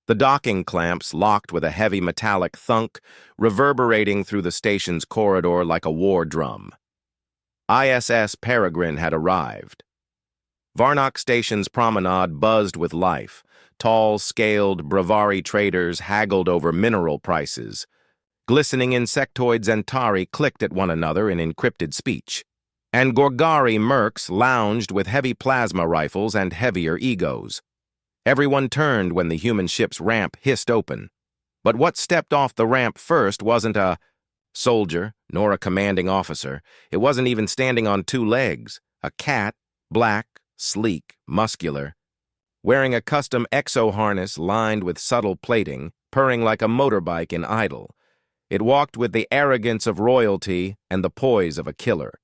The docking clamps locked with a heavy metallic thunk, reverberating through the station's corridor like a war drum. ISS Peregrine had arrived. Varnock Station's promenade buzzed with life. Tall, scaled, Bravari traders haggled over mineral prices. Glistening insectoid Zentari clicked at one another in encrypted speech. And Gorgari mercs lounged with heavy plasma rifles and heavier egos. Everyone turned when the human ship's ramp hissed open. But what stepped off the ramp first wasn't a soldier, nor a commanding officer. It wasn't even standing on two legs. A cat, black, sleek, muscular, wearing a custom exo-harness lined with subtle plating, purring like a motorbike in idle. It walked with the arrogance of royalty and the poise of a killer.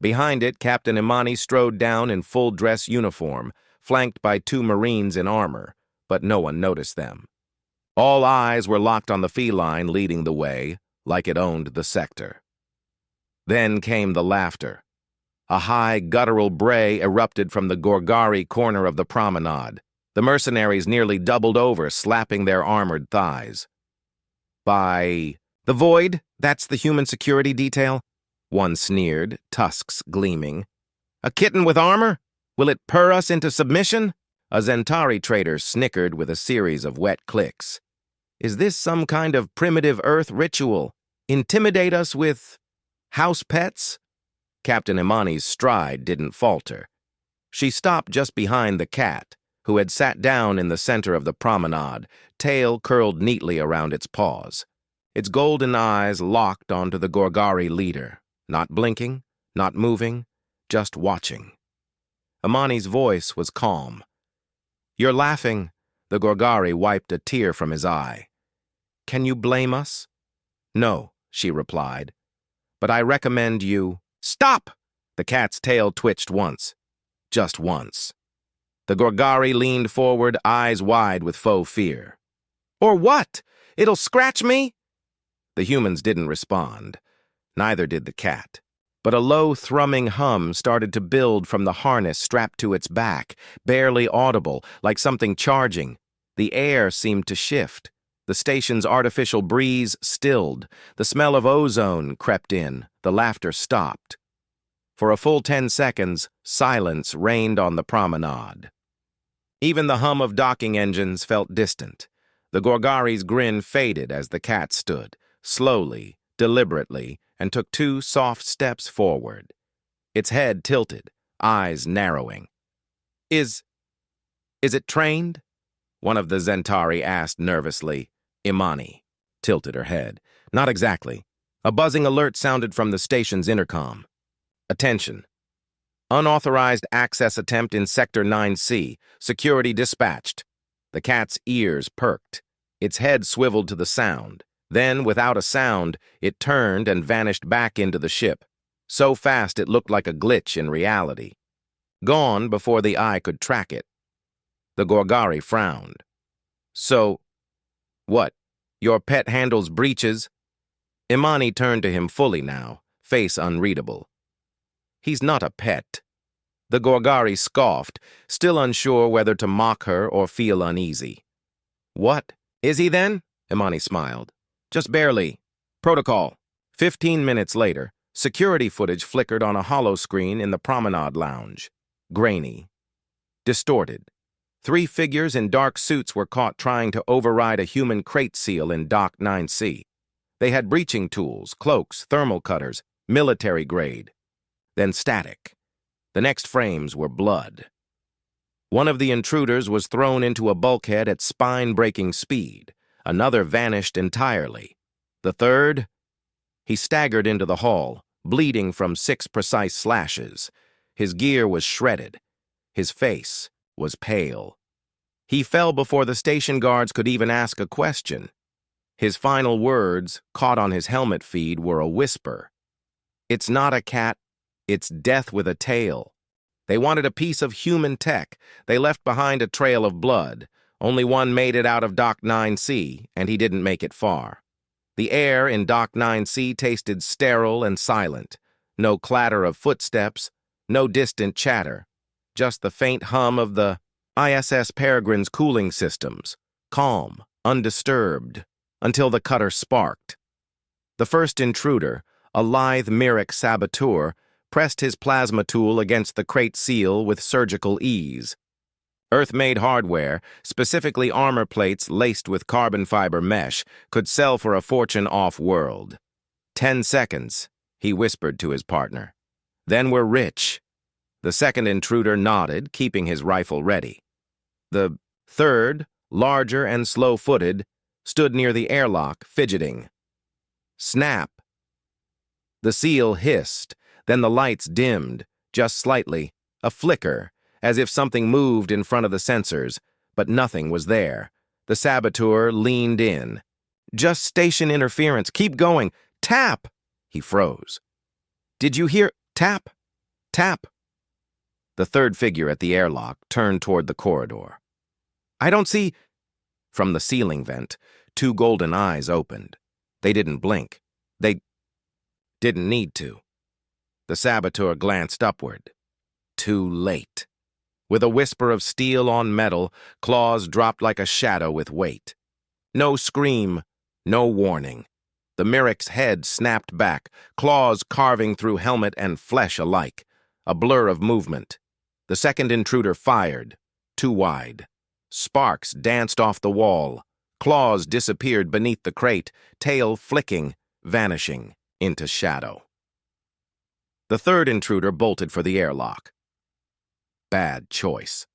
Behind it, Captain Imani strode down in full-dress uniform, flanked by two Marines in armor, but no one noticed them. All eyes were locked on the feline leading the way, like it owned the sector. Then came the laughter. A high, guttural bray erupted from the Gorgari corner of the promenade. The mercenaries nearly doubled over, slapping their armored thighs. "By the Void, that's the human security detail?" One sneered, tusks gleaming. "A kitten with armor? Will it purr us into submission?" A Zentari trader snickered with a series of wet clicks. "Is this some kind of primitive Earth ritual? Intimidate us with house pets?" Captain Imani's stride didn't falter. She stopped just behind the cat, who had sat down in the center of the promenade, tail curled neatly around its paws. Its golden eyes locked onto the Gorgari leader, not blinking, not moving, just watching. Imani's voice was calm. "You're laughing." The Gorgari wiped a tear from his eye. "Can you blame us?" "No," she replied. "But I recommend you—" "Stop!" The cat's tail twitched once. Just once. The Gorgari leaned forward, eyes wide with faux fear. "Or what? It'll scratch me?" The humans didn't respond. Neither did the cat. But a low, thrumming hum started to build from the harness strapped to its back, barely audible, like something charging. The air seemed to shift. The station's artificial breeze stilled. The smell of ozone crept in. The laughter stopped. For a full 10 seconds, silence reigned on the promenade. Even the hum of docking engines felt distant. The Gorgari's grin faded as the cat stood, slowly, deliberately, and took 2 soft steps forward. Its head tilted, eyes narrowing. Is it trained?" one of the Zentari asked nervously. Imani tilted her head. "Not exactly." A buzzing alert sounded from the station's intercom. "Attention. Unauthorized access attempt in Sector 9C. Security dispatched." The cat's ears perked. Its head swiveled to the sound. Then, without a sound, it turned and vanished back into the ship. So fast it looked like a glitch in reality. Gone before the eye could track it. The Gorgari frowned. "So, what? Your pet handles breaches?" Imani turned to him fully now, face unreadable. "He's not a pet." The Gorgari scoffed, still unsure whether to mock her or feel uneasy. "What? Is he then?" Imani smiled. "Just barely. Protocol." 15 minutes later, security footage flickered on a hollow screen in the promenade lounge. Grainy. Distorted. 3 figures in dark suits were caught trying to override a human crate seal in Dock 9C. They had breaching tools, cloaks, thermal cutters, military grade. Then static. The next frames were blood. One of the intruders was thrown into a bulkhead at spine-breaking speed. Another vanished entirely. The third? He staggered into the hall, bleeding from 6 precise slashes. His gear was shredded. His face was pale. He fell before the station guards could even ask a question. His final words, caught on his helmet feed, were a whisper. "It's not a cat, it's death with a tail." They wanted a piece of human tech. They left behind a trail of blood. Only one made it out of Dock 9C, and he didn't make it far. The air in Dock 9C tasted sterile and silent. No clatter of footsteps, no distant chatter. Just the faint hum of the ISS Peregrine's cooling systems, calm, undisturbed, until the cutter sparked. The first intruder, a lithe Myrick saboteur, pressed his plasma tool against the crate seal with surgical ease. Earth-made hardware, specifically armor plates laced with carbon fiber mesh, could sell for a fortune off-world. 10 seconds, he whispered to his partner. Then we're rich. The second intruder nodded, keeping his rifle ready. The third, larger and slow-footed, stood near the airlock, fidgeting. Snap! The seal hissed, then the lights dimmed, just slightly, a flicker, as if something moved in front of the sensors, but nothing was there. The saboteur leaned in. Just station interference, keep going. Tap! He froze. Did you hear? Tap! Tap! The third figure at the airlock turned toward the corridor. I don't see... From the ceiling vent, two golden eyes opened. They didn't blink. They didn't need to. The saboteur glanced upward. Too late. With a whisper of steel on metal, claws dropped like a shadow with weight. No scream, no warning. The Myrick's head snapped back, claws carving through helmet and flesh alike. A blur of movement. The second intruder fired, too wide. Sparks danced off the wall. Claws disappeared beneath the crate, tail flicking, vanishing into shadow. The third intruder bolted for the airlock. Bad choice.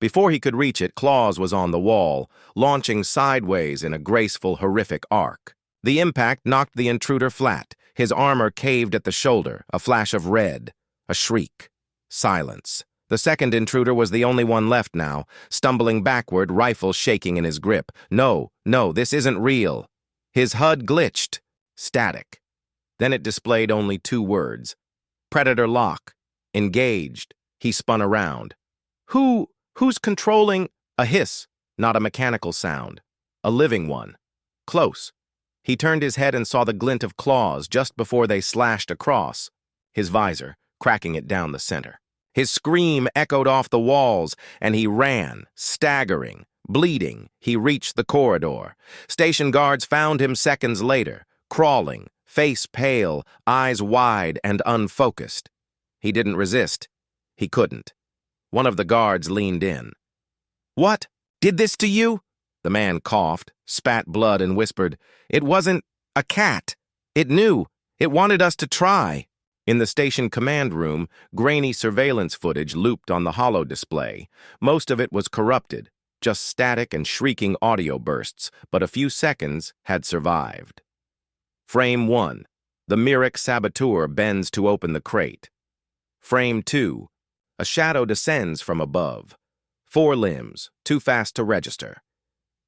Before he could reach it, Claws was on the wall, launching sideways in a graceful, horrific arc. The impact knocked the intruder flat. His armor caved at the shoulder, a flash of red, a shriek. Silence. The second intruder was the only one left now, stumbling backward, rifle shaking in his grip. No, this isn't real. His HUD glitched. Static. Then it displayed only 2 words. Predator lock. Engaged. He spun around. Who's controlling? A hiss, not a mechanical sound. A living one. Close. He turned his head and saw the glint of claws just before they slashed across. His visor, cracking it down the center. His scream echoed off the walls, and he ran, staggering, bleeding. He reached the corridor. Station guards found him seconds later, crawling, face pale, eyes wide and unfocused. He didn't resist. He couldn't. One of the guards leaned in. What? Did this to you? The man coughed, spat blood, and whispered, It wasn't a cat. It knew. It wanted us to try. In the station command room, grainy surveillance footage looped on the holo display. Most of it was corrupted, just static and shrieking audio bursts, but a few seconds had survived. Frame 1. The Myrick saboteur bends to open the crate. Frame 2. A shadow descends from above. 4 limbs, too fast to register.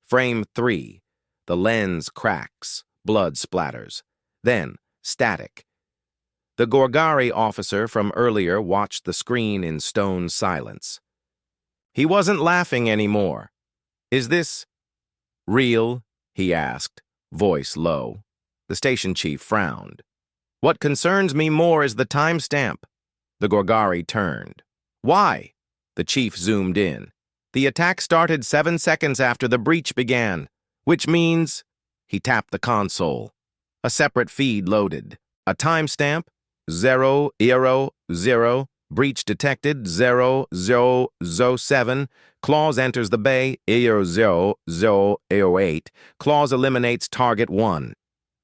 Frame 3. The lens cracks, blood splatters. Then, static. The Gorgari officer from earlier watched the screen in stone silence. He wasn't laughing anymore. Is this real? He asked, voice low. The station chief frowned. What concerns me more is the timestamp. The Gorgari turned. Why? The chief zoomed in. The attack started 7 seconds after the breach began, which means... He tapped the console. A separate feed loaded. A timestamp? 000, breach detected 0007, Claws enters the bay 0008, Claws eliminates target 1.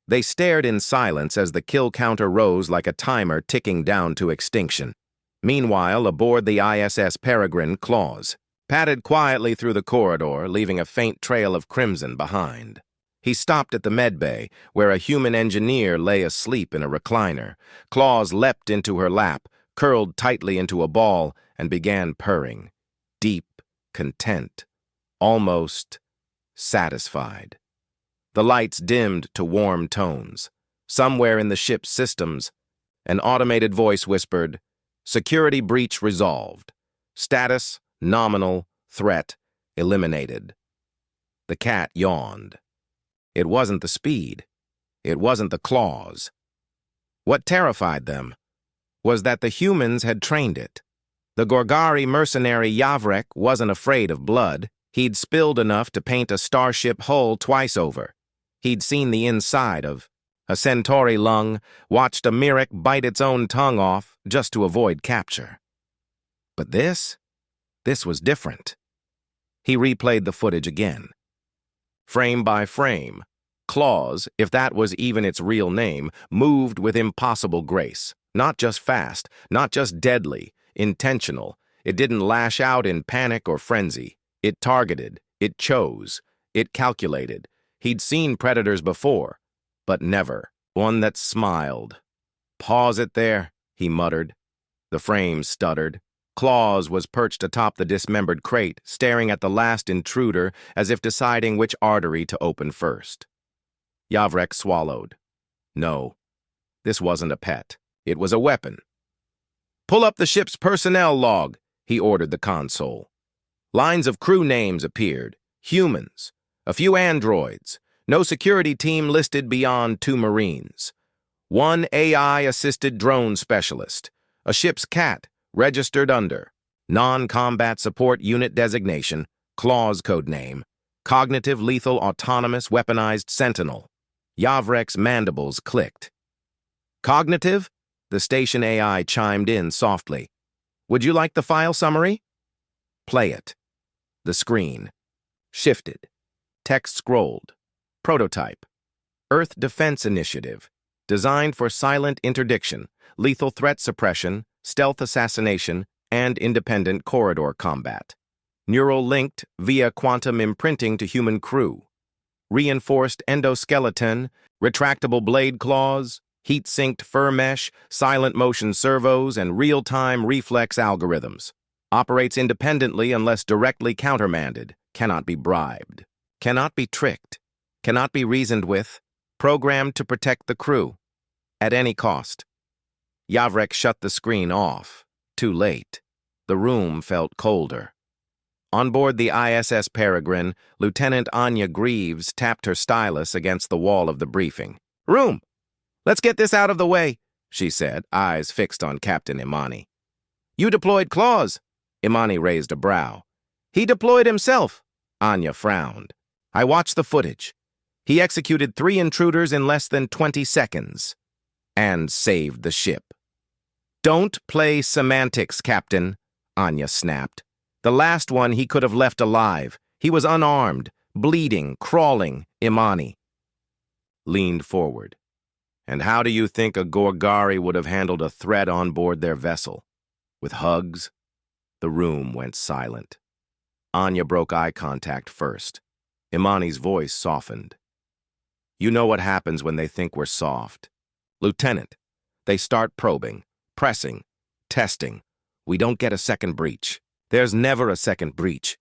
They stared in silence as the kill counter rose like a timer ticking down to extinction. Meanwhile, aboard the ISS Peregrine, Claws padded quietly through the corridor, leaving a faint trail of crimson behind. He stopped at the medbay, where a human engineer lay asleep in a recliner. Claws leapt into her lap, curled tightly into a ball, and began purring. Deep, content, almost satisfied. The lights dimmed to warm tones. Somewhere in the ship's systems, an automated voice whispered, Security breach resolved. Status, nominal, threat, eliminated. The cat yawned. It wasn't the speed. It wasn't the claws. What terrified them was that the humans had trained it. The Gorgari mercenary Yavrek wasn't afraid of blood. He'd spilled enough to paint a starship hull twice over. He'd seen the inside of a Centauri lung, watched a Mirror bite its own tongue off just to avoid capture. But this was different. He replayed the footage again. Frame by frame, Claws, if that was even its real name, moved with impossible grace. Not just fast, not just deadly, intentional. It didn't lash out in panic or frenzy. It targeted, it chose, it calculated. He'd seen predators before, but never one that smiled. "Pause it there," he muttered. The frame stuttered. Claws was perched atop the dismembered crate, staring at the last intruder as if deciding which artery to open first. Yavrek swallowed. No, this wasn't a pet. It was a weapon. "Pull up the ship's personnel log," he ordered the console. Lines of crew names appeared. Humans, a few androids, no security team listed beyond 2 Marines. 1 AI-assisted drone specialist, a ship's cat, registered under non-combat support unit designation, Claws code name, cognitive lethal autonomous weaponized sentinel. Yavrek's mandibles clicked. "Cognitive?" The station AI chimed in softly. "Would you like the file summary?" "Play it." The screen shifted. Text scrolled. Prototype. Earth Defense Initiative. Designed for silent interdiction, lethal threat suppression, stealth assassination, and independent corridor combat. Neural linked via quantum imprinting to human crew. Reinforced endoskeleton, retractable blade claws, heat-synced fur mesh, silent motion servos, and real-time reflex algorithms. Operates independently unless directly countermanded. Cannot be bribed. Cannot be tricked. Cannot be reasoned with. Programmed to protect the crew. At any cost. Yavrek shut the screen off. Too late. The room felt colder. On board the ISS Peregrine, Lieutenant Anya Greaves tapped her stylus against the wall of the briefing. "Room! Let's get this out of the way," she said, eyes fixed on Captain Imani. "You deployed Claws." Imani raised a brow. "He deployed himself." Anya frowned. "I watched the footage. He executed 3 intruders in less than 20 seconds. And saved the ship." "Don't play semantics, Captain," Anya snapped. "The last one he could have left alive. He was unarmed, bleeding, crawling." Imani leaned forward. "And how do you think a Gorgari would have handled a threat on board their vessel? With hugs?" The room went silent. Anya broke eye contact first. Imani's voice softened. "You know what happens when they think we're soft. Lieutenant, they start probing, pressing, testing. We don't get a second breach. There's never a second breach."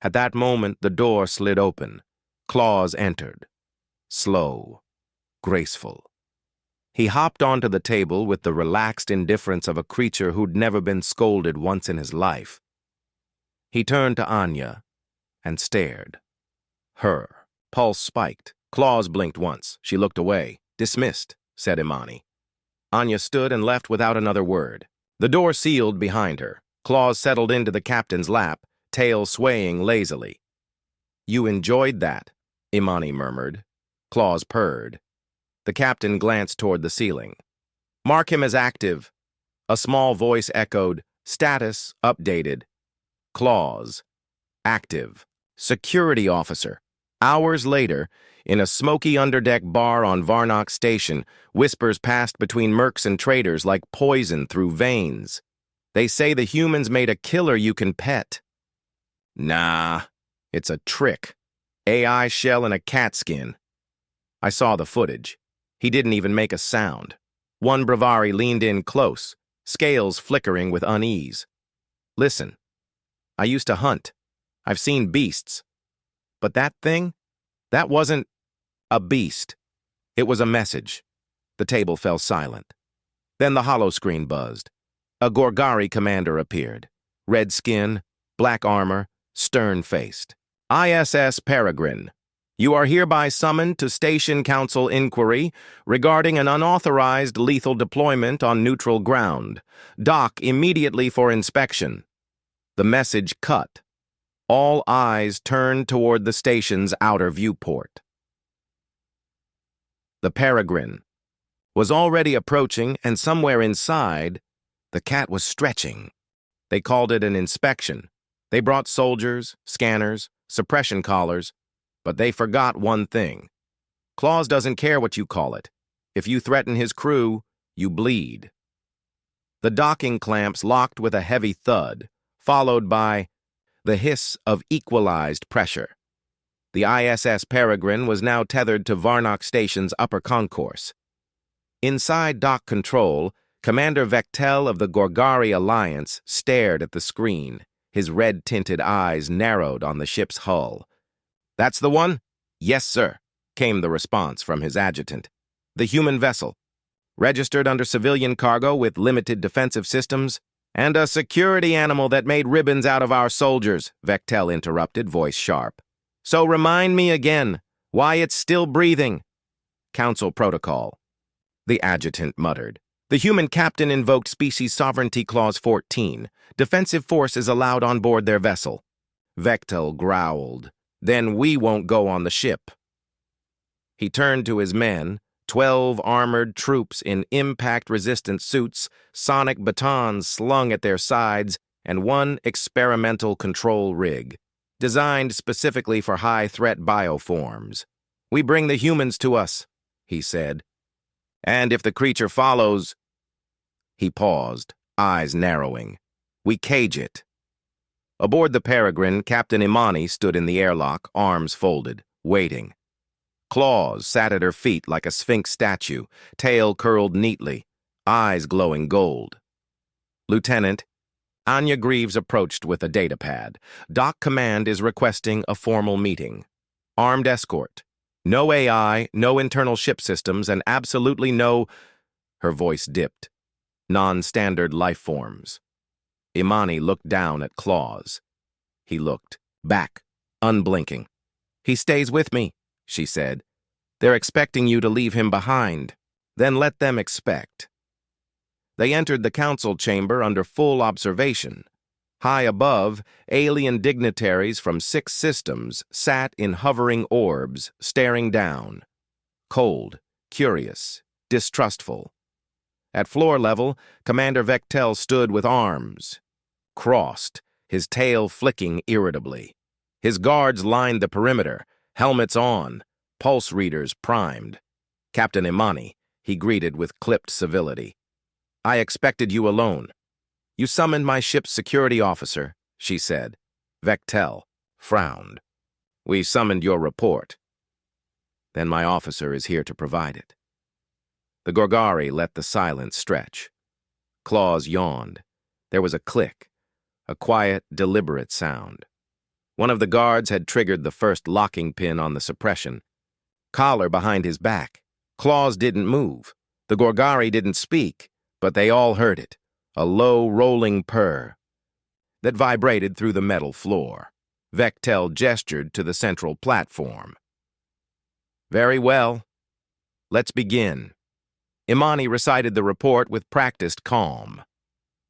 At that moment, the door slid open. Claws entered. Slow, graceful. He hopped onto the table with the relaxed indifference of a creature who'd never been scolded once in his life. He turned to Anya and stared. Her pulse spiked. Claws blinked once. She looked away. "Dismissed," said Imani. Anya stood and left without another word. The door sealed behind her. Claws settled into the captain's lap, tail swaying lazily. "You enjoyed that," Imani murmured. Claws purred. The captain glanced toward the ceiling. "Mark him as active." A small voice echoed, "Status updated." Claws. Active. Security officer. Hours later, in a smoky underdeck bar on Varnock Station, whispers passed between mercs and traders like poison through veins. "They say the humans made a killer you can pet." "Nah, it's a trick. AI shell and a cat skin." I saw the footage. He didn't even make a sound. One Bravari leaned in close, scales flickering with unease. "Listen, I used to hunt. I've seen beasts. But that thing? That wasn't a beast. It was a message." The table fell silent. Then the holoscreen buzzed. A Gorgari commander appeared. Red skin, black armor, stern-faced. "ISS Peregrine. You are hereby summoned to Station Council inquiry regarding an unauthorized lethal deployment on neutral ground. Dock immediately for inspection." The message cut. All eyes turned toward the station's outer viewport. The Peregrine was already approaching, and somewhere inside, the cat was stretching. They called it an inspection. They brought soldiers, scanners, suppression collars, but they forgot one thing. Claus doesn't care what you call it. If you threaten his crew, you bleed. The docking clamps locked with a heavy thud, followed by the hiss of equalized pressure. The ISS Peregrine was now tethered to Varnock Station's upper concourse. Inside dock control, Commander Vectel of the Gorgari Alliance stared at the screen, his red-tinted eyes narrowed on the ship's hull. "That's the one?" "Yes, sir," came the response from his adjutant. "The human vessel, registered under civilian cargo with limited defensive systems, and a security animal that made ribbons out of our soldiers," Vectel interrupted, voice sharp. "So remind me again why it's still breathing." "Council protocol," the adjutant muttered. "The human captain invoked Species Sovereignty Clause 14. Defensive force is allowed on board their vessel." Vectel growled. "Then we won't go on the ship." He turned to his men, 12 armored troops in impact-resistant suits, sonic batons slung at their sides, and one experimental control rig, designed specifically for high-threat bioforms. "We bring the humans to us," he said. "And if the creature follows—" He paused, eyes narrowing. "We cage it." Aboard the Peregrine, Captain Imani stood in the airlock, arms folded, waiting. Claus sat at her feet like a sphinx statue, tail curled neatly, eyes glowing gold. "Lieutenant," Anya Greaves approached with a datapad. "Dock Command is requesting a formal meeting. Armed escort. No AI, no internal ship systems, and absolutely no—" Her voice dipped. "Non-standard life forms." Imani looked down at Claus. He looked back, unblinking. "He stays with me," she said. "They're expecting you to leave him behind. Then let them expect." They entered the council chamber under full observation. High above, alien dignitaries from 6 systems sat in hovering orbs, staring down. Cold, curious, distrustful. At floor level, Commander Vectel stood with arms crossed, his tail flicking irritably. His guards lined the perimeter, helmets on, pulse readers primed. Captain Imani, he greeted with clipped civility. "I expected you alone." "You summoned my ship's security officer," she said. Vectel frowned. "We summoned your report." "Then my officer is here to provide it." The Gorgari let the silence stretch. Claus yawned. There was a click, a quiet, deliberate sound. One of the guards had triggered the first locking pin on the suppression. Collar behind his back. Claus didn't move. The Gorgari didn't speak, but they all heard it, a low, rolling purr that vibrated through the metal floor. Vectel gestured to the central platform. "Very well. Let's begin." Imani recited the report with practiced calm.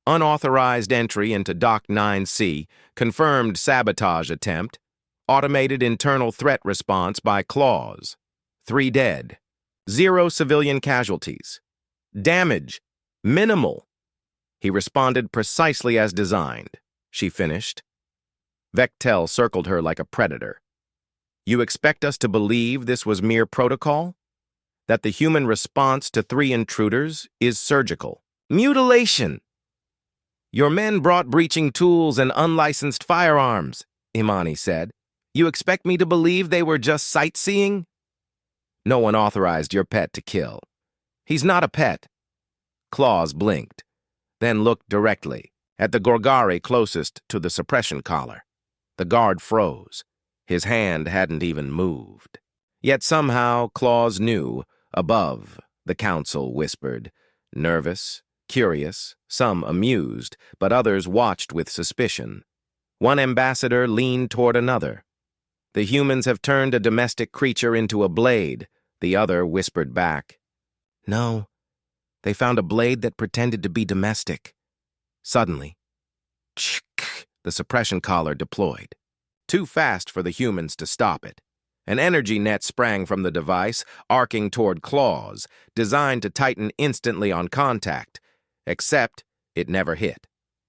Unauthorized entry into Dock 9C, confirmed sabotage attempt, automated internal threat response by Claus. 3 dead. 0 civilian casualties. Damage. Minimal. He responded precisely as designed, she finished. Vectel circled her like a predator. "You expect us to believe this was mere protocol? That the human response to 3 intruders is surgical? Mutilation! Your men brought breaching tools and unlicensed firearms," Imani said. "You expect me to believe they were just sightseeing?" "No one authorized your pet to kill." "He's not a pet." Claus blinked, then looked directly at the Gorgari closest to the suppression collar. The guard froze. His hand hadn't even moved. Yet somehow Claus knew, above, the council whispered, nervous, curious, some amused, but others watched with suspicion. One ambassador leaned toward another. "The humans have turned a domestic creature into a blade," the other whispered back. "No, they found a blade that pretended to be domestic." Suddenly, the suppression collar deployed. too fast for the humans to stop it. An energy net sprang from the device, arcing toward claws, designed to tighten instantly on contact, except it never hit.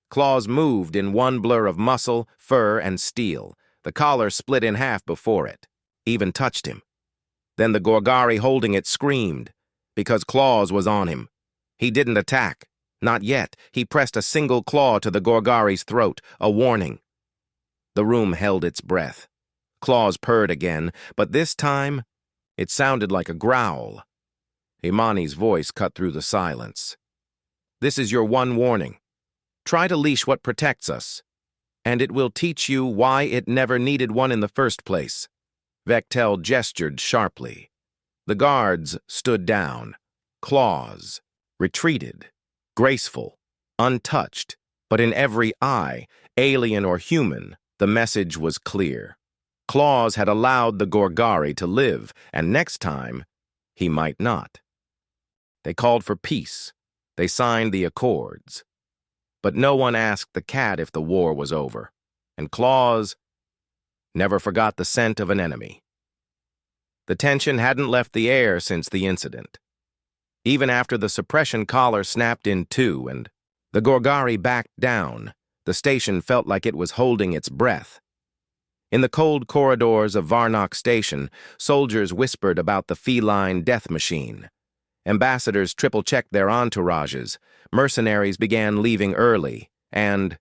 Claws moved in one blur of muscle, fur, and steel. The collar split in half before it even touched him. Then the Gorgari holding it screamed, because Claws was on him. He didn't attack. Not yet. He pressed a single claw to the Gorgari's throat, a warning. The room held its breath. Claws purred again, but this time it sounded like a growl. Imani's voice cut through the silence. This is your one warning. Try to leash what protects us, and it will teach you why it never needed one in the first place. Vectel gestured sharply. The guards stood down. Claws retreated, graceful, untouched, but in every eye, alien or human, the message was clear. Claws had allowed the Gorgari to live, and next time, he might not. They called for peace. They signed the accords. But no one asked the cat if the war was over, and Claws never forgot the scent of an enemy. The tension hadn't left the air since the incident. Even after the suppression collar snapped in two and the Gorgari backed down, the station felt like it was holding its breath. In the cold corridors of Varnock Station, soldiers whispered about the feline death machine. Ambassadors triple-checked their entourages, mercenaries began leaving early, and,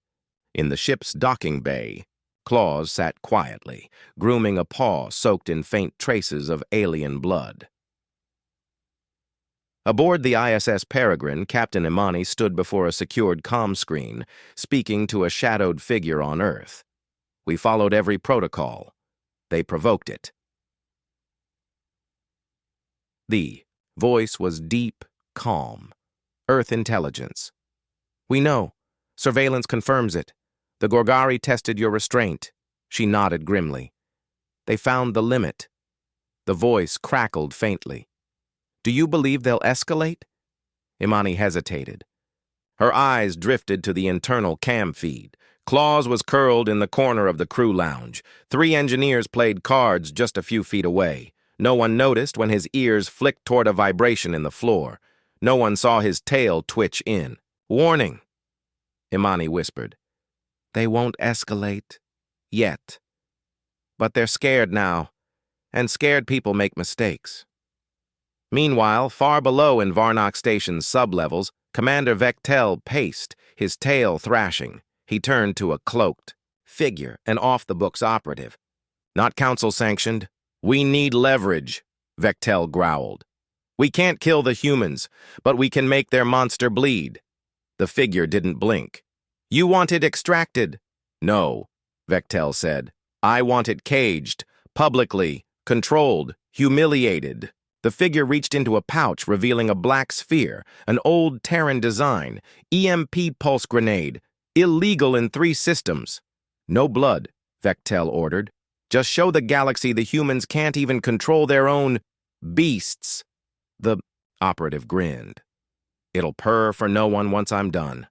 in the ship's docking bay, Claws sat quietly, grooming a paw soaked in faint traces of alien blood. Aboard the ISS Peregrine, Captain Imani stood before a secured comm screen, speaking to a shadowed figure on Earth. We followed every protocol. They provoked it. The voice was deep, calm. Earth intelligence. We know. Surveillance confirms it. The Gorgari tested your restraint. She nodded grimly. They found the limit. The voice crackled faintly. Do you believe they'll escalate? Imani hesitated. Her eyes drifted to the internal cam feed. Claws was curled in the corner of the crew lounge. 3 engineers played cards just a few feet away. No one noticed when his ears flicked toward a vibration in the floor. No one saw his tail twitch in. Warning, Imani whispered. They won't escalate. Yet. But they're scared now, and scared people make mistakes. Meanwhile, far below in Varnock Station's sublevels, Commander Vectel paced, his tail thrashing. He turned to a cloaked figure, an off-the-books operative. Not council-sanctioned. We need leverage, Vectel growled. We can't kill the humans, but we can make their monster bleed. The figure didn't blink. You want it extracted? No, Vectel said. I want it caged, publicly, controlled, humiliated. The figure reached into a pouch, revealing a black sphere, an old Terran design, EMP pulse grenade, illegal in 3 systems. No blood, Vectel ordered. Just show the galaxy the humans can't even control their own beasts. The operative grinned. It'll purr for no one once I'm done.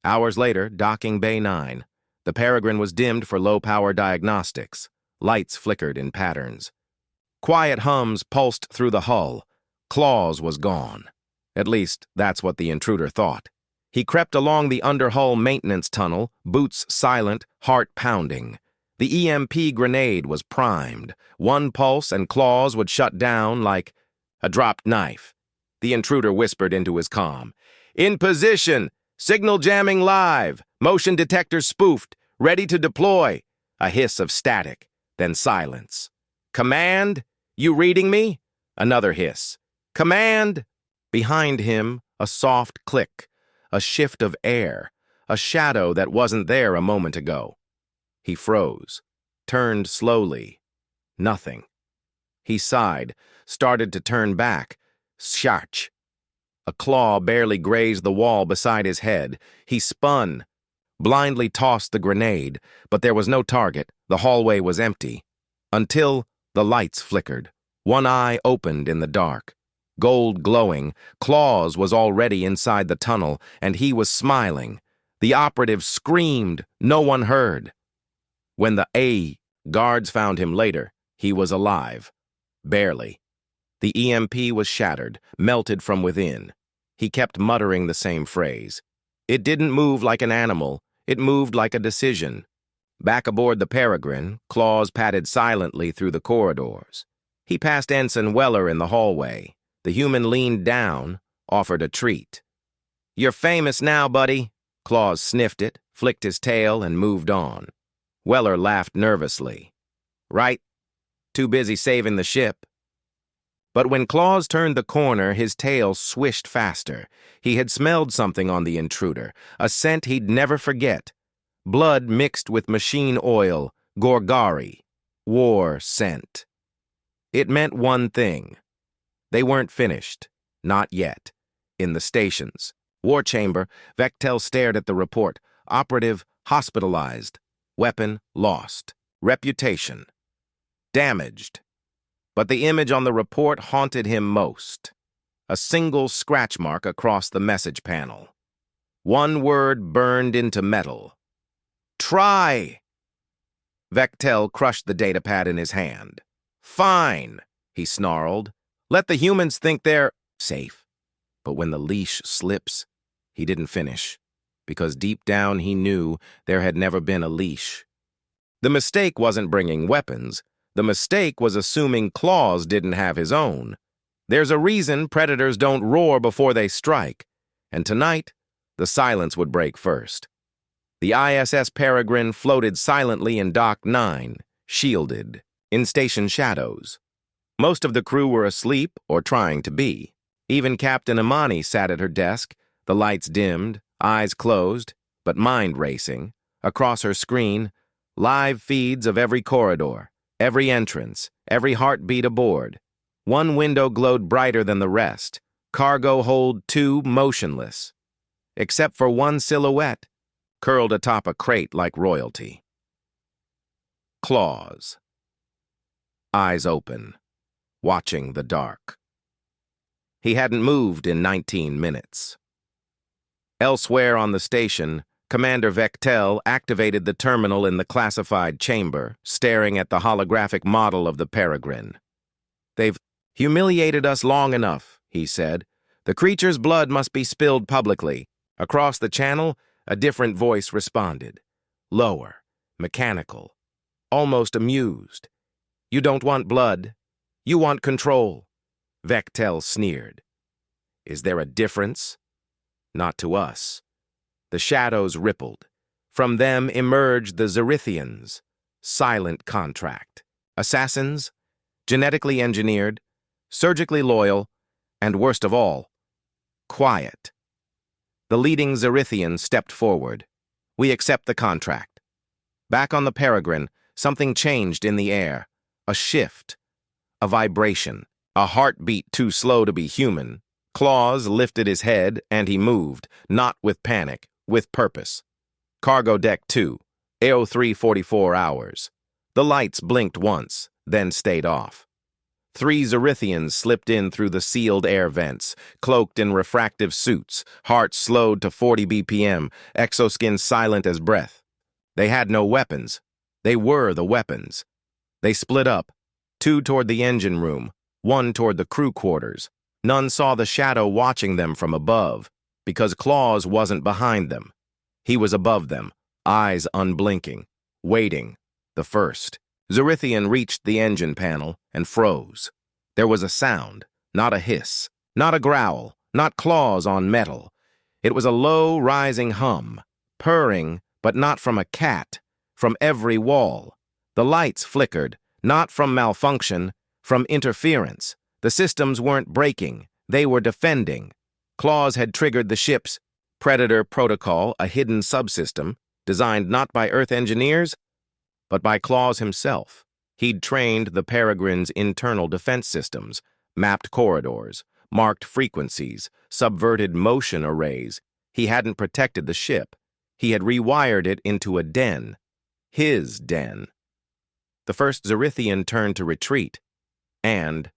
Hours later, docking Bay 9. The Peregrine was dimmed for low-power diagnostics. Lights flickered in patterns. Quiet hums pulsed through the hull. Claws was gone. At least, that's what the intruder thought. He crept along the underhull maintenance tunnel, boots silent, heart pounding. The EMP grenade was primed. 1 pulse and Claws would shut down like a dropped knife. The intruder whispered into his comm. In position! Signal jamming live! Motion detector spoofed! Ready to deploy! A hiss of static, then silence. Command? You reading me? Another hiss. Command! Behind him, a soft click, a shift of air, a shadow that wasn't there a moment ago. He froze, turned slowly. Nothing. He sighed, started to turn back. Scharch. A claw barely grazed the wall beside his head. He spun, blindly tossed the grenade, but there was no target. The hallway was empty. Until the lights flickered. One eye opened in the dark. Gold glowing, Claws was already inside the tunnel, and he was smiling. The operative screamed. No one heard. When the guards found him later, he was alive. Barely. The EMP was shattered, melted from within. He kept muttering the same phrase. It didn't move like an animal. It moved like a decision. Back aboard the Peregrine, claws padded silently through the corridors. He passed Ensign Weller in the hallway. The human leaned down, offered a treat. "You're famous now, buddy." Claws sniffed it, flicked his tail, and moved on. Weller laughed nervously. "Right. Too busy saving the ship." But when Claws turned the corner, his tail swished faster. He had smelled something on the intruder, a scent he'd never forget. Blood mixed with machine oil, Gorgari, war scent. It meant one thing. They weren't finished. Not yet. In the stations. War chamber, Vectel stared at the report. Operative hospitalized. Weapon lost. Reputation damaged. But the image on the report haunted him most. A single scratch mark across the message panel. One word burned into metal. "Try!" Vectel crushed the datapad in his hand. "Fine," he snarled. "Let the humans think they're safe." But when the leash slips, he didn't finish, because deep down he knew there had never been a leash. The mistake wasn't bringing weapons. The mistake was assuming Claws didn't have his own. There's a reason predators don't roar before they strike, and tonight, the silence would break first. The ISS Peregrine floated silently in Dock 9, shielded, in station shadows. Most of the crew were asleep or trying to be. Even Captain Imani sat at her desk, the lights dimmed, eyes closed, but mind racing. Across her screen, live feeds of every corridor, every entrance, every heartbeat aboard. One window glowed brighter than the rest. Cargo hold 2 motionless. Except for one silhouette, curled atop a crate like royalty. Claws. Eyes open, watching the dark. He hadn't moved in 19 minutes. Elsewhere on the station, Commander Vectel activated the terminal in the classified chamber, staring at the holographic model of the Peregrine. "They've humiliated us long enough," he said. "The creature's blood must be spilled publicly." Across the channel, a different voice responded. Lower, mechanical, almost amused. "You don't want blood. You want control." Vectel sneered. "Is there a difference?" "Not to us." The shadows rippled. From them emerged the Zerithians. Silent contract. Assassins, genetically engineered, surgically loyal, and worst of all, quiet. The leading Zerithian stepped forward. "We accept the contract." Back on the Peregrine, something changed in the air. A shift. A vibration. A heartbeat too slow to be human. Claws lifted his head, and he moved, not with panic, with purpose. Cargo Deck 2, AO3 44 hours. The lights blinked once, then stayed off. 3 Zerithians slipped in through the sealed air vents, cloaked in refractive suits, hearts slowed to 40 BPM, exoskins silent as breath. They had no weapons. They were the weapons. They split up, 2 toward the engine room, 1 toward the crew quarters. None saw the shadow watching them from above, because Claws wasn't behind them. He was above them, eyes unblinking, waiting, the first. Zerithian reached the engine panel and froze. There was a sound, not a hiss, not a growl, not claws on metal. It was a low, rising hum, purring, but not from a cat, from every wall. The lights flickered, not from malfunction, from interference. The systems weren't breaking, they were defending. Claws had triggered the ship's Predator Protocol, a hidden subsystem, designed not by Earth engineers, but by Claws himself. He'd trained the Peregrine's internal defense systems, mapped corridors, marked frequencies, subverted motion arrays. He hadn't protected the ship. He had rewired it into a den. His den. The first Zerithian turned to retreat, and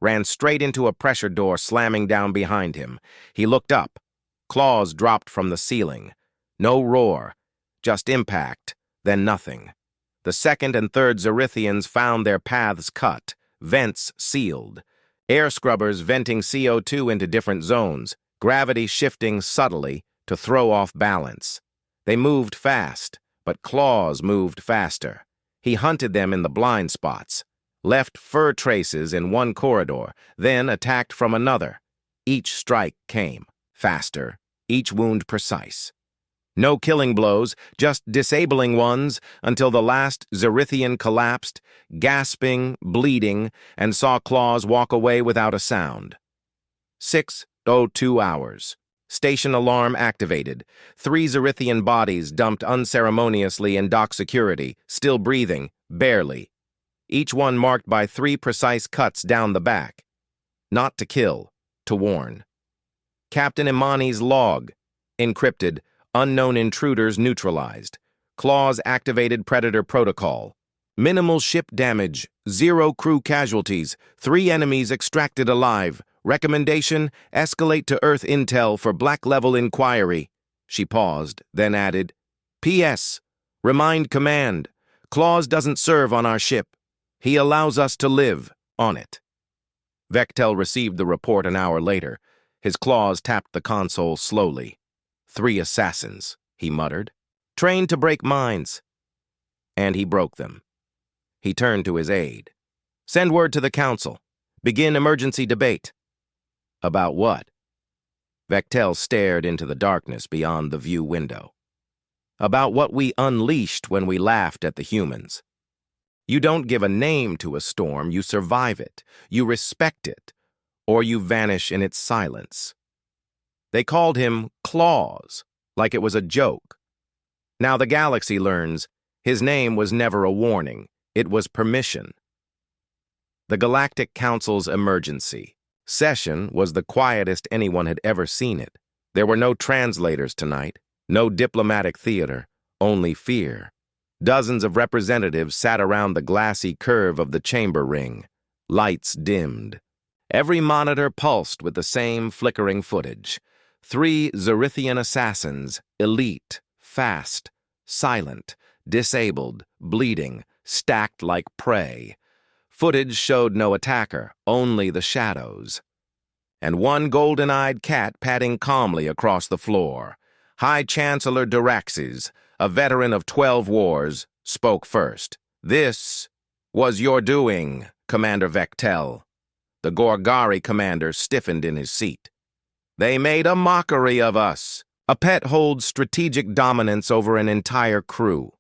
ran straight into a pressure door slamming down behind him. He looked up. Claws dropped from the ceiling. No roar, just impact, then nothing. The second and third Zerithians found their paths cut, vents sealed, air scrubbers venting CO2 into different zones, gravity shifting subtly to throw off balance. They moved fast, but Claws moved faster. He hunted them in the blind spots, left fur traces in one corridor, then attacked from another. Each strike came, faster, each wound precise. No killing blows, just disabling ones, until the last Zerithian collapsed, gasping, bleeding, and saw Claws walk away without a sound. 6:02 hours. Station alarm activated. 3 Zerithian bodies dumped unceremoniously in dock security, still breathing, barely. Each one marked by 3 precise cuts down the back. Not to kill, to warn. Captain Imani's log. Encrypted, unknown intruders neutralized. Claws activated Predator protocol. Minimal ship damage, 0 crew casualties, 3 enemies extracted alive. Recommendation, escalate to Earth Intel for Black-level inquiry. She paused, then added, P.S. Remind Command, Claws doesn't serve on our ship. He allows us to live on it. Vectel received the report an hour later. His claws tapped the console slowly. 3 assassins, he muttered, trained to break minds. And he broke them. He turned to his aide. Send word to the Council. Begin emergency debate. About what? Vectel stared into the darkness beyond the view window. About what we unleashed when we laughed at the humans. You don't give a name to a storm, you survive it, you respect it, or you vanish in its silence. They called him Claws, like it was a joke. Now the galaxy learns his name was never a warning, it was permission. The Galactic Council's emergency session was the quietest anyone had ever seen it. There were no translators tonight, no diplomatic theater, only fear. Dozens of representatives sat around the glassy curve of the chamber ring. Lights dimmed. Every monitor pulsed with the same flickering footage. 3 Zerithian assassins, elite, fast, silent, disabled, bleeding, stacked like prey. Footage showed no attacker, only the shadows. And one golden-eyed cat padding calmly across the floor. High Chancellor Duraxes, a veteran of 12 wars, spoke first. This was your doing, Commander Vectel. The Gorgari commander stiffened in his seat. They made a mockery of us. A pet holds strategic dominance over an entire crew,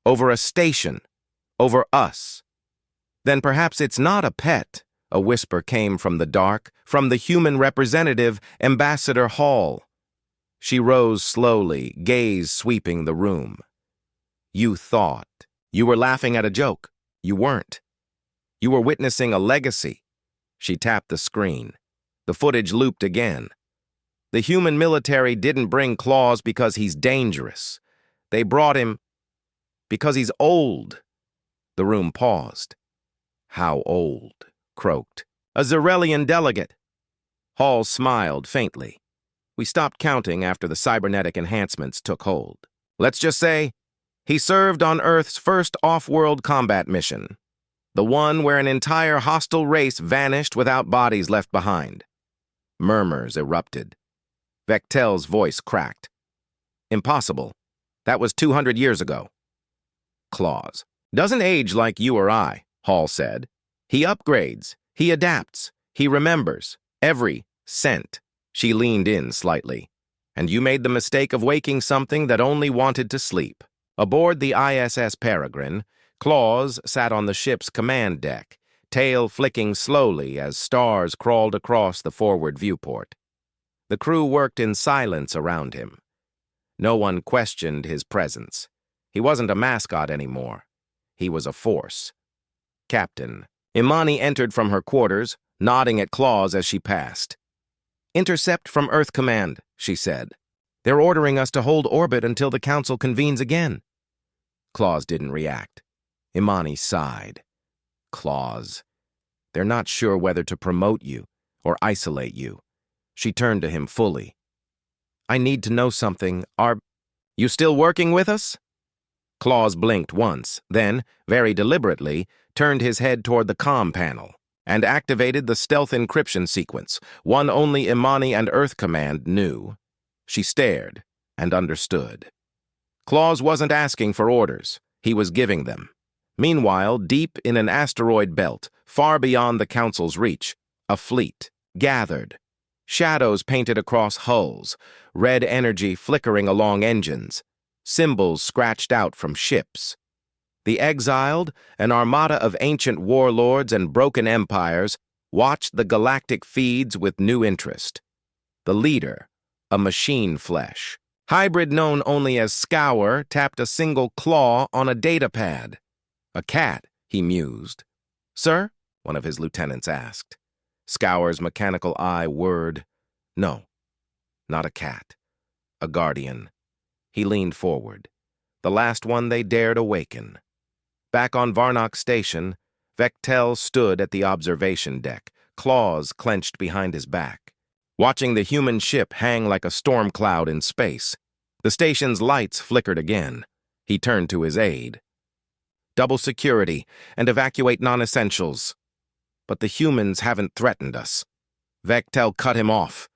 over a station, over us. Then perhaps it's not a pet, a whisper came from the dark, from the human representative, Ambassador Hall. She rose slowly, gaze sweeping the room. You thought. You were laughing at a joke. You weren't. You were witnessing a legacy. She tapped the screen. The footage looped again. The human military didn't bring Claws because he's dangerous. They brought him because he's old. The room paused. How old? Croaked. A Zerelian delegate. Hall smiled faintly. We stopped counting after the cybernetic enhancements took hold. Let's just say, he served on Earth's first off-world combat mission. The one where an entire hostile race vanished without bodies left behind. Murmurs erupted. Vectel's voice cracked. Impossible. That was 200 years ago. Claws. Doesn't age like you or I, Hall said. He upgrades. He adapts. He remembers. Every cent. She leaned in slightly. And you made the mistake of waking something that only wanted to sleep. Aboard the ISS Peregrine, Claws sat on the ship's command deck, tail flicking slowly as stars crawled across the forward viewport. The crew worked in silence around him. No one questioned his presence. He wasn't a mascot anymore. He was a force. Captain. Imani entered from her quarters, nodding at Claws as she passed. Intercept from Earth Command, she said. They're ordering us to hold orbit until the Council convenes again. Claws didn't react. Imani sighed. Claws. They're not sure whether to promote you or isolate you. She turned to him fully. I need to know something. Are you still working with us? Claws blinked once, then, very deliberately, turned his head toward the comm panel and activated the stealth encryption sequence, one only Imani and Earth Command knew. She stared and understood. Claws wasn't asking for orders. He was giving them. Meanwhile, deep in an asteroid belt, far beyond the Council's reach, a fleet gathered. Shadows painted across hulls, red energy flickering along engines, symbols scratched out from ships. The exiled, an armada of ancient warlords and broken empires, watched the galactic feeds with new interest. The leader, a machine flesh, hybrid known only as Scour, tapped a single claw on a datapad. A cat, he mused. "Sir?" one of his lieutenants asked. Scour's mechanical eye whirred. No, not a cat. A guardian. He leaned forward. The last one they dared awaken. Back on Varnock Station, Vectel stood at the observation deck, claws clenched behind his back, watching the human ship hang like a storm cloud in space. The station's lights flickered again. He turned to his aide. "Double security and evacuate non-essentials." "But the humans haven't threatened us." Vectel cut him off.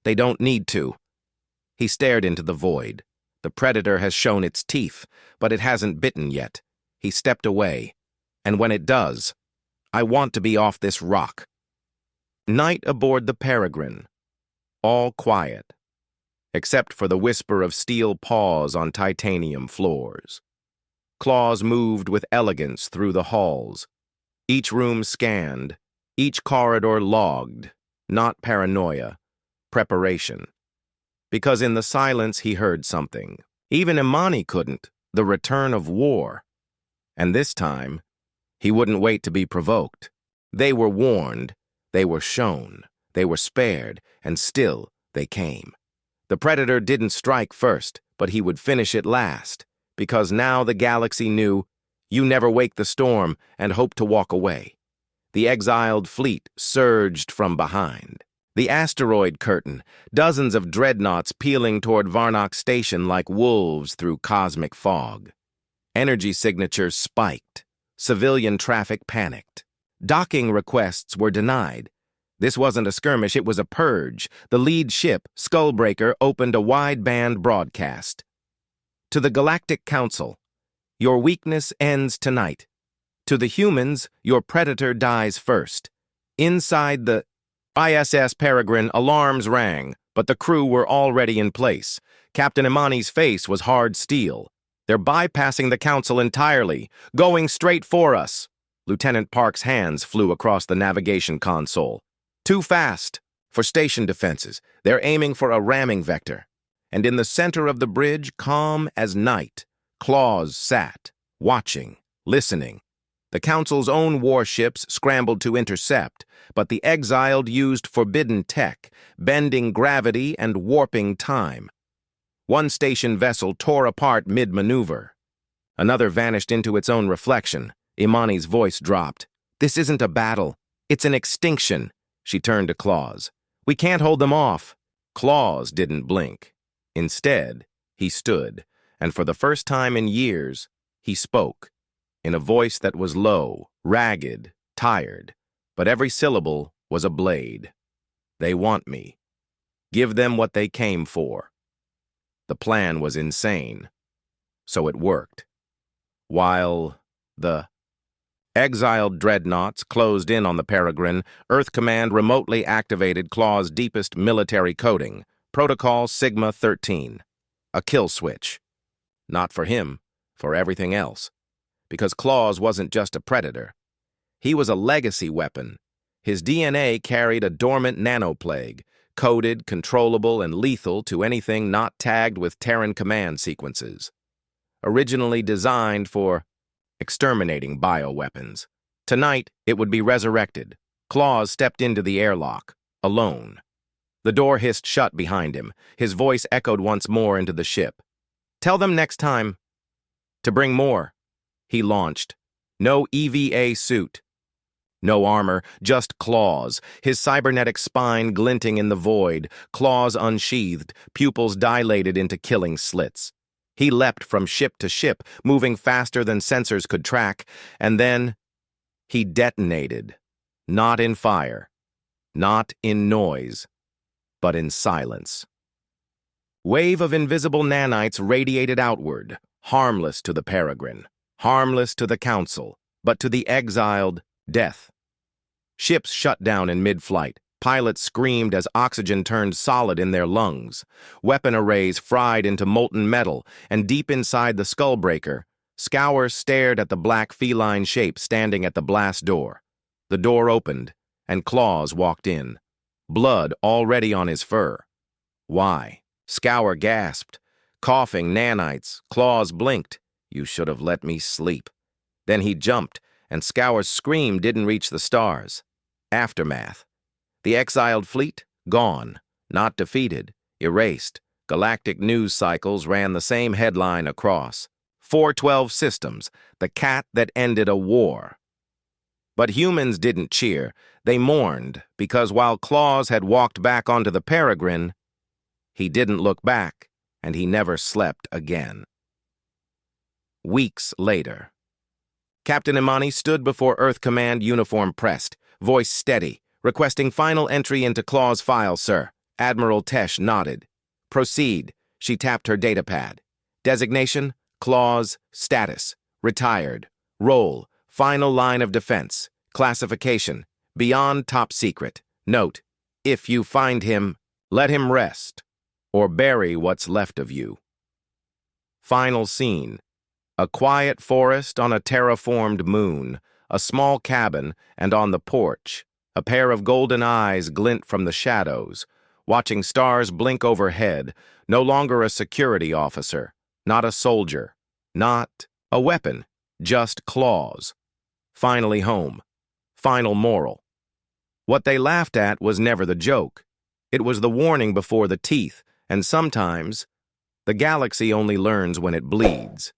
"They don't need to." He stared into the void. The predator has shown its teeth, but it hasn't bitten yet. He stepped away. "And when it does, I want to be off this rock." Night aboard the Peregrine. All quiet, except for the whisper of steel paws on titanium floors. Claws moved with elegance through the halls. Each room scanned, each corridor logged, not paranoia, preparation. Because in the silence he heard something. Even Imani couldn't, the return of war. And this time, he wouldn't wait to be provoked. They were warned, they were shown, they were spared, and still they came. The predator didn't strike first, but he would finish it last, because now the galaxy knew, you never wake the storm and hope to walk away. The exiled fleet surged from behind. The asteroid curtain, dozens of dreadnoughts peeling toward Varnock Station like wolves through cosmic fog. Energy signatures spiked. Civilian traffic panicked. Docking requests were denied. This wasn't a skirmish, it was a purge. The lead ship, Skullbreaker, opened a wideband broadcast. "To the Galactic Council, your weakness ends tonight. To the humans, your predator dies first. Inside the ISS Peregrine, alarms rang, but the crew were already in place. Captain Imani's face was hard steel. They're bypassing the Council entirely, going straight for us." Lieutenant Park's hands flew across the navigation console. "Too fast. For station defenses, they're aiming for a ramming vector." And in the center of the bridge, calm as night, Claws sat, watching, listening. The Council's own warships scrambled to intercept, but the exiled used forbidden tech, bending gravity and warping time. One station vessel tore apart mid-maneuver. Another vanished into its own reflection. Imani's voice dropped. "This isn't a battle. It's an extinction." She turned to Claws. "We can't hold them off." Claws didn't blink. Instead, he stood, and for the first time in years, he spoke, in a voice that was low, ragged, tired, but every syllable was a blade. "They want me. Give them what they came for." The plan was insane, so it worked. While the exiled dreadnoughts closed in on the Peregrine, Earth Command remotely activated Claw's deepest military coding, Protocol Sigma-13, a kill switch. Not for him, for everything else. Because Claws wasn't just a predator. He was a legacy weapon. His DNA carried a dormant nanoplague, coded, controllable, and lethal to anything not tagged with Terran command sequences. Originally designed for exterminating bioweapons. Tonight, it would be resurrected. Claws stepped into the airlock, alone. The door hissed shut behind him. His voice echoed once more into the ship. "Tell them next time to bring more." He launched. No EVA suit. No armor, just claws, his cybernetic spine glinting in the void, claws unsheathed, pupils dilated into killing slits. He leapt from ship to ship, moving faster than sensors could track, and then he detonated. Not in fire, not in noise, but in silence. Wave of invisible nanites radiated outward, harmless to the Peregrine, harmless to the Council, but to the exiled, death. Ships shut down in mid-flight. Pilots screamed as oxygen turned solid in their lungs. Weapon arrays fried into molten metal, and deep inside the Skullbreaker, Scour stared at the black feline shape standing at the blast door. The door opened, and Claws walked in, blood already on his fur. Why? Scour gasped. Coughing nanites, Claws blinked. You should have let me sleep. Then he jumped, and Scour's scream didn't reach the stars. Aftermath. The exiled fleet? Gone. Not defeated. Erased. Galactic news cycles ran the same headline across. 412 Systems, the cat that ended a war. But humans didn't cheer. They mourned, because while Claws had walked back onto the Peregrine, he didn't look back, and he never slept again. Weeks later. Captain Imani stood before Earth Command uniform pressed, voice steady, requesting final entry into Claws' file, sir. Admiral Tesh nodded. Proceed. She tapped her datapad. Designation, Claws, status, retired. Role, final line of defense. Classification, beyond top secret. Note, if you find him, let him rest, or bury what's left of you. Final scene. A quiet forest on a terraformed moon, a small cabin, and on the porch, a pair of golden eyes glint from the shadows, watching stars blink overhead, no longer a security officer, not a soldier, not a weapon, just Claws. Finally home. Final moral. What they laughed at was never the joke. It was the warning before the teeth, and sometimes the galaxy only learns when it bleeds.